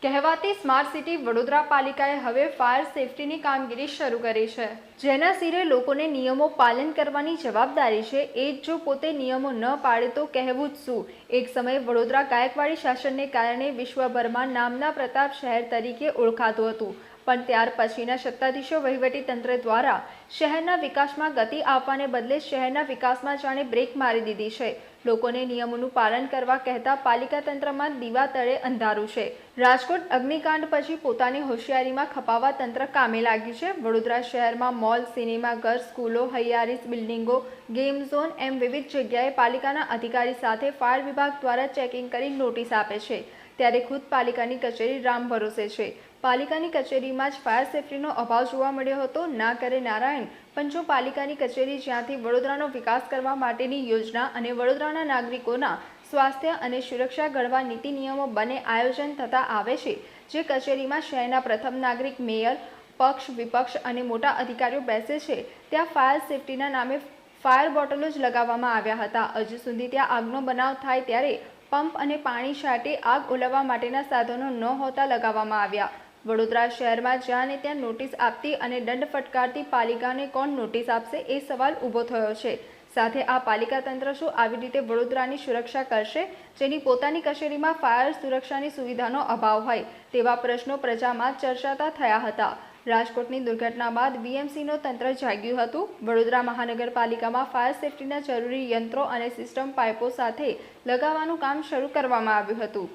કહેવાતી smart city Vadodara પાલિકાએ હવે fire સેફટીની કામગીરી શરૂ કરી છે, જેના સિરે લોકોને નિયમો પાલન કરવાની જવાબદારી છે। એ જ જો પોતે નિયમો ન પાડે તો કહેવું જ શું। એક સમયે વડોદરા ગાયકવાડી શાસનને કારણે વિશ્વભરમાં નામના પ્રતાપ શહેર તરીકે ઓળખાતું હતું, પણ ત્યાર પછીના સત્તાધીશો વહીવટી તંત્ર દ્વારા શહેરના વિકાસમાં ગતિ આપવાને બદલે શહેરના વિકાસમાં જાણે બ્રેક મારી દીધી છે। લોકોને નિયમોનું પાલન કરવા કહેતા પાલિકા તંત્રમાં દીવા તળે અંધારું છે। રાજકોટ અગ્નિકાંડ પછી પોતાની હોશિયારીમાં ખપાવવા તંત્ર કામે લાગ્યું છે। વડોદરા શહેરમાં મોલ, સિનેમાઘર, સ્કૂલો, હૈયારીઝ, બિલ્ડિંગો, ગેમ ઝોન એમ વિવિધ જગ્યાએ પાલિકાના અધિકારી સાથે ફાયર વિભાગ દ્વારા ચેકિંગ કરી નોટિસ આપે છે, ત્યારે ખુદ પાલિકાની કચેરી રામ ભરોસે છે। પાલિકાની કચેરીમાં જ ફાયર સેફટીનો અભાવ જોવા મળ્યો હતો। ના કરે નારાયણ, પણ જો પાલિકાની કચેરી જ્યાંથી વડોદરાનો વિકાસ કરવા માટેની યોજના અને વડોદરાના નાગરિકોના સ્વાસ્થ્ય અને સુરક્ષા ઘડવા નીતિ નિયમો બને આયોજન થતા આવે છે, જે કચેરીમાં શહેરના પ્રથમ નાગરિક, મેયર, પક્ષ, વિપક્ષ અને મોટા અધિકારીઓ બેસે છે, ત્યાં ફાયર સેફટીના નામે ફાયર બોટલો જ લગાવવામાં આવ્યા હતા। હજુ સુધી ત્યાં આગનો બનાવ થાય ત્યારે પંપ અને પાણી છાંટી આગ ઓલવવા માટેના સાધનો ન હોતા લગાવવામાં આવ્યા। વડોદરા શહેરમાં જ્યાં ને ત્યાં નોટિસ આપતી અને દંડ ફટકારતી પાલિકાને કોણ નોટિસ આપશે, એ સવાલ ઊભો થયો છે। સાથે આ પાલિકા તંત્ર શું આવી રીતે વડોદરાની સુરક્ષા કરશે, જેની પોતાની કચેરીમાં ફાયર સુરક્ષાની સુવિધાનો અભાવ હોય, તેવા પ્રશ્નો પ્રજામાં ચર્ચાતા થયા હતા। રાજકોટની દુર્ઘટના બાદ બીએમસીનું તંત્ર જાગ્યું હતું। વડોદરા મહાનગરપાલિકામાં ફાયર સેફટીના જરૂરી યંત્રો અને સિસ્ટમ પાઇપો સાથે લગાવવાનું કામ શરૂ કરવામાં આવ્યું હતું।